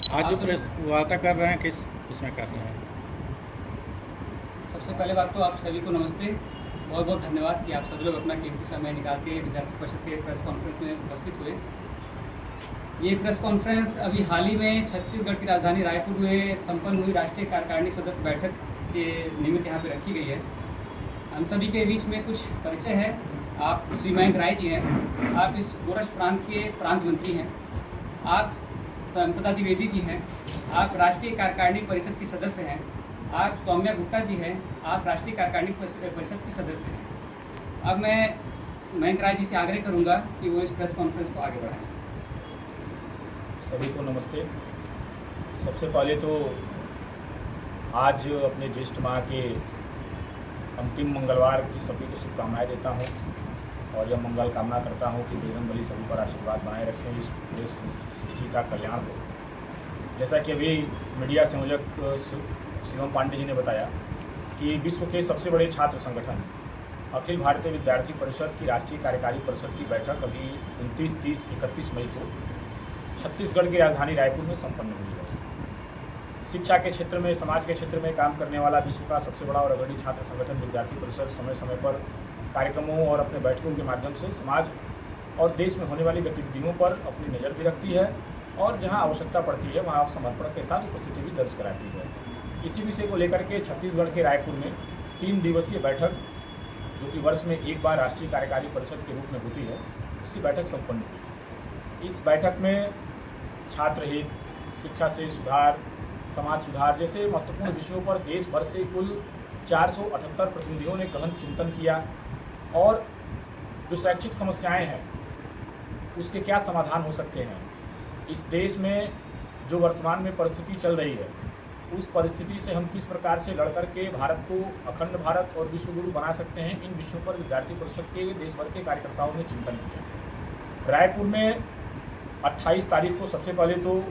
आज आप जो सभी प्रेस वार्ता कर रहे हैं किसमें कर रहे हैं? सबसे पहले बात तो आप सभी को नमस्ते। बहुत बहुत धन्यवाद कि आप सभी लोग अपना कीमती समय निकाल के विद्यार्थी परिषद के प्रेस कॉन्फ्रेंस में उपस्थित हुए। ये प्रेस कॉन्फ्रेंस अभी हाल ही में छत्तीसगढ़ की राजधानी रायपुर में संपन्न हुई राष्ट्रीय कार्यकारिणी सदस्य बैठक के निमित्त यहाँ पे रखी गई है। हम सभी के बीच में कुछ परिचय है। आप श्री मयंक राय जी हैं, आप इस गोरख प्रांत के प्रांत मंत्री हैं। आप संपदा द्विवेदी जी हैं, आप राष्ट्रीय कार्यकारिणी परिषद की सदस्य हैं। आप सौम्या गुप्ता जी हैं, आप राष्ट्रीय कार्यकारिणी परिषद की सदस्य हैं। अब मैं मयंक राय जी से आग्रह करूंगा कि वो इस प्रेस कॉन्फ्रेंस को आगे बढ़ाएं। सभी को नमस्ते। सबसे पहले तो आज अपने ज्येष्ठ माह के अंतिम मंगलवार की सभी को शुभकामनाएं देता हूं और यह मंगल कामना करता हूं कि बजरंगबली सभी पर आशीर्वाद बनाए रखें, इस देश सृष्टि का कल्याण हो। जैसा कि अभी मीडिया संयोजक शिवम पांडे जी ने बताया कि विश्व के सबसे बड़े छात्र संगठन अखिल भारतीय विद्यार्थी परिषद की राष्ट्रीय कार्यकारी परिषद की बैठक अभी 29, 30, 31 मई को छत्तीसगढ़ की राजधानी रायपुर में संपन्न हुई है। शिक्षा के क्षेत्र में, समाज के क्षेत्र में काम करने वाला विश्व का सबसे बड़ा और अग्रणी छात्र संगठन विद्यार्थी परिषद समय समय पर कार्यक्रमों और अपने बैठकों के माध्यम से समाज और देश में होने वाली गतिविधियों पर अपनी नज़र भी रखती है और जहां आवश्यकता पड़ती है वहां समर्पण के साथ उपस्थिति भी दर्ज कराती है। इसी विषय को लेकर के छत्तीसगढ़ के रायपुर में 3 दिवसीय बैठक, जो कि वर्ष में एक बार राष्ट्रीय कार्यकारी परिषद के रूप में होती है, उसकी बैठक संपन्न हुई। इस बैठक में छात्र हित, शिक्षा से सुधार, समाज सुधार जैसे महत्वपूर्ण विषयों पर देश भर से कुल 478 प्रतिनिधियों ने गहन चिंतन किया और जो शैक्षिक समस्याएं हैं उसके क्या समाधान हो सकते हैं, इस देश में जो वर्तमान में परिस्थिति चल रही है उस परिस्थिति से हम किस प्रकार से लड़ करके भारत को अखंड भारत और विश्व गुरु बना सकते हैं, इन विषयों पर विद्यार्थी परिषद के देश भर के कार्यकर्ताओं ने चिंतन किया। रायपुर में 28 तारीख को सबसे पहले तो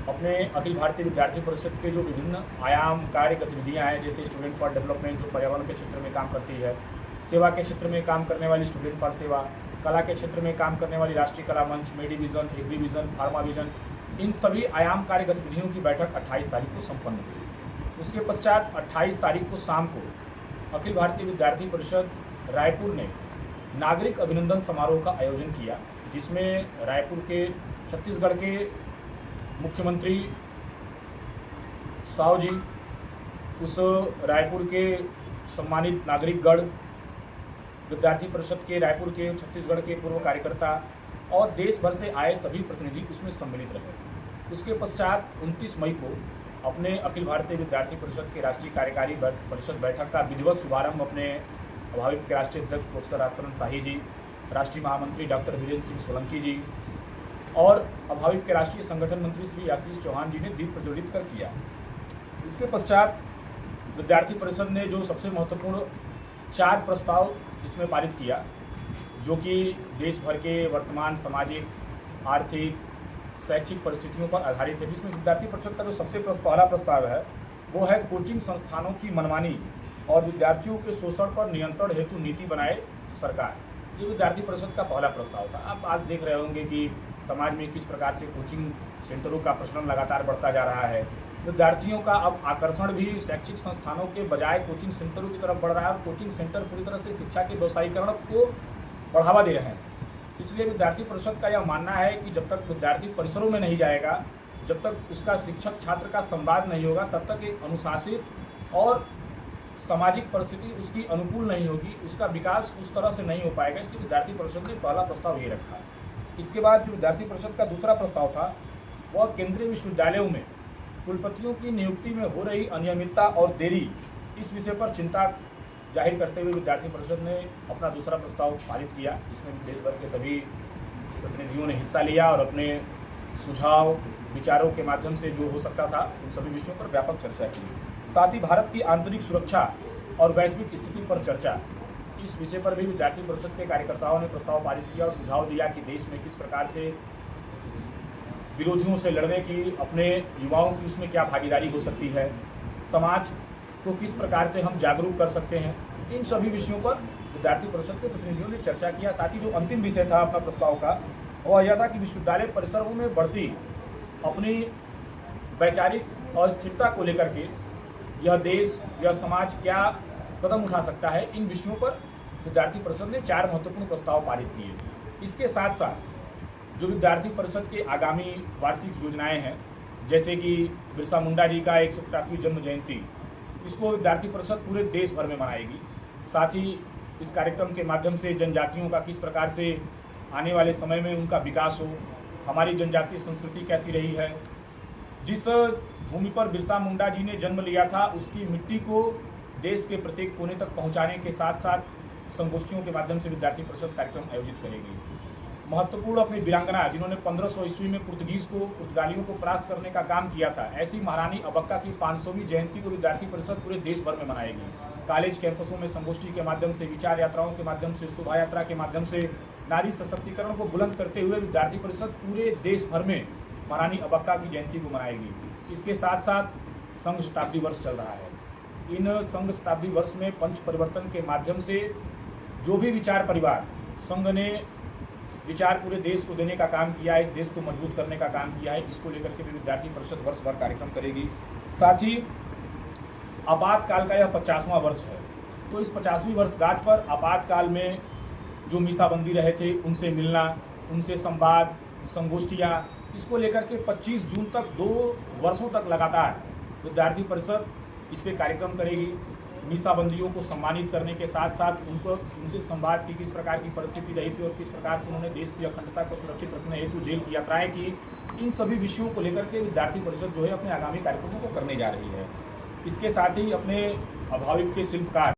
अपने अखिल भारतीय विद्यार्थी परिषद के जो विभिन्न आयाम कार्य गतिविधियां हैं, जैसे स्टूडेंट फॉर डेवलपमेंट जो पर्यावरण के क्षेत्र में काम करती है, सेवा के क्षेत्र में काम करने वाली स्टूडेंट फॉर सेवा, कला के क्षेत्र में काम करने वाली राष्ट्रीय कला मंच, मेडिविजन, एग्रीविजन, फार्मा विजन, इन सभी आयाम कार्य गतिविधियों की बैठक 28 तारीख को संपन्न हुई। उसके पश्चात 28 तारीख को शाम को अखिल भारतीय विद्यार्थी परिषद रायपुर ने नागरिक अभिनंदन समारोह का आयोजन किया, जिसमें रायपुर के छत्तीसगढ़ के मुख्यमंत्री साव जी, उस रायपुर के सम्मानित नागरिकगण, विद्यार्थी परिषद के रायपुर के छत्तीसगढ़ के पूर्व कार्यकर्ता और देश भर से आए सभी प्रतिनिधि उसमें सम्मिलित रहे। उसके पश्चात 29 मई को अपने अखिल भारतीय विद्यार्थी परिषद के राष्ट्रीय कार्यकारी परिषद बैठक का विधिवत शुभारंभ अपने अभाविप के राष्ट्रीय अध्यक्ष प्रोफेसर राजशरण शाही जी, राष्ट्रीय महामंत्री डॉक्टर वीरेंद्र सिंह सोलंकी जी और अभाविप के राष्ट्रीय संगठन मंत्री श्री आशीष चौहान जी ने दीप प्रज्वलित कर किया। इसके पश्चात विद्यार्थी परिषद ने जो सबसे महत्वपूर्ण 4 प्रस्ताव इसमें पारित किया, जो कि देश भर के वर्तमान सामाजिक, आर्थिक, शैक्षिक परिस्थितियों पर आधारित है, जिसमें विद्यार्थी परिषद का जो सबसे पहला प्रस्ताव है वो है कोचिंग संस्थानों की मनमानी और विद्यार्थियों के शोषण पर नियंत्रण हेतु नीति बनाए सरकार। ये विद्यार्थी परिषद का पहला प्रस्ताव था। आप आज देख रहे होंगे कि समाज में किस प्रकार से कोचिंग सेंटरों का प्रचलन लगातार बढ़ता जा रहा है। विद्यार्थियों का अब आकर्षण भी शैक्षिक संस्थानों के बजाय कोचिंग सेंटरों की तरफ बढ़ रहा है और कोचिंग सेंटर पूरी तरह से शिक्षा के व्यवसायीकरण को बढ़ावा दे रहे हैं। इसलिए विद्यार्थी परिषद का यह मानना है कि जब तक विद्यार्थी परिसरों में नहीं जाएगा, जब तक उसका शिक्षक छात्र का संवाद नहीं होगा, तब तक एक अनुशासित और सामाजिक परिस्थिति उसकी अनुकूल नहीं होगी, उसका विकास उस तरह से नहीं हो पाएगा। इसलिए विद्यार्थी परिषद ने पहला प्रस्ताव ये रखा। इसके बाद जो विद्यार्थी परिषद का दूसरा प्रस्ताव था वह केंद्रीय विश्वविद्यालयों में कुलपतियों की नियुक्ति में हो रही अनियमितता और देरी, इस विषय पर चिंता जाहिर करते हुए विद्यार्थी परिषद ने अपना दूसरा प्रस्ताव पारित किया, जिसमें देश भर के सभी प्रतिनिधियों ने हिस्सा लिया और अपने सुझाव विचारों के माध्यम से जो हो सकता था उन सभी विषयों पर व्यापक चर्चा की। साथ ही भारत की आंतरिक सुरक्षा और वैश्विक स्थिति पर चर्चा, इस विषय पर भी विद्यार्थी परिषद के कार्यकर्ताओं ने प्रस्ताव पारित किया और सुझाव दिया कि देश में किस प्रकार से विरोधियों से लड़ने की, अपने युवाओं की उसमें क्या भागीदारी हो सकती है, समाज को किस प्रकार से हम जागरूक कर सकते हैं। इन सभी विषयों पर विद्यार्थी परिषद के प्रतिनिधियों ने चर्चा किया। साथ ही जो अंतिम विषय था अपना प्रस्ताव का वह यह था कि विश्वविद्यालय परिसरों में बढ़ती अपनी वैचारिक अस्थिरता को लेकर के यह देश, यह समाज क्या कदम उठा सकता है, इन विषयों पर विद्यार्थी परिषद ने 4 महत्वपूर्ण प्रस्ताव पारित किए। इसके साथ साथ जो विद्यार्थी परिषद के आगामी वार्षिक योजनाएं हैं, जैसे कि बिरसा मुंडा जी का 150वीं जन्म जयंती, इसको विद्यार्थी परिषद पूरे देश भर में मनाएगी। साथ ही इस कार्यक्रम के माध्यम से जनजातियों का किस प्रकार से आने वाले समय में उनका विकास हो, हमारी जनजातीय संस्कृति कैसी रही है, जिस भूमि पर बिरसा मुंडा जी ने जन्म लिया था उसकी मिट्टी को देश के प्रत्येक कोने तक पहुंचाने के साथ साथ संगोष्ठियों के माध्यम से विद्यार्थी परिषद कार्यक्रम आयोजित करेगी। महत्वपूर्ण अपनी वीरांगना, जिन्होंने 1500 ईस्वी में पुर्तगालियों को परास्त करने का काम किया था, ऐसी महारानी अबक्का की 500वीं जयंती को विद्यार्थी परिषद पूरे देश भर में मनाएगी। कॉलेज कैंपसों में संगोष्ठी के माध्यम से, विचार यात्राओं के माध्यम से, शोभा यात्रा के माध्यम से नारी सशक्तिकरण को बुलंद करते हुए विद्यार्थी परिषद पूरे देश भर में महारानी अबक्का की जयंती को मनाएगी। इसके साथ साथ संघ शताब्दी वर्ष चल रहा है। इन संघ शताब्दी वर्ष में पंच परिवर्तन के माध्यम से जो भी विचार परिवार संघ ने विचार पूरे देश को देने का काम किया है, इस देश को मजबूत करने का काम किया है, इसको लेकर के भी विद्यार्थी परिषद वर्ष भर कार्यक्रम करेगी। साथ ही आपातकाल का यह 50वां वर्ष है, तो इस 50वीं वर्षगांठ पर आपातकाल में जो मीसाबंदी रहे थे उनसे मिलना, उनसे संवाद, संगोष्ठियाँ, इसको लेकर के 25 जून तक 2 वर्षों तक लगातार विद्यार्थी परिषद इस पर कार्यक्रम करेगी। मीसाबंदियों को सम्मानित करने के साथ साथ उनसे संवाद की किस प्रकार की परिस्थिति रही थी और किस प्रकार से उन्होंने देश की अखंडता को सुरक्षित रखने हेतु जेल की यात्राएं की, इन सभी विषयों को लेकर के विद्यार्थी परिषद जो है अपने आगामी कार्यक्रमों को करने जा रही है। इसके साथ ही अपने अभावित के शिल्पकार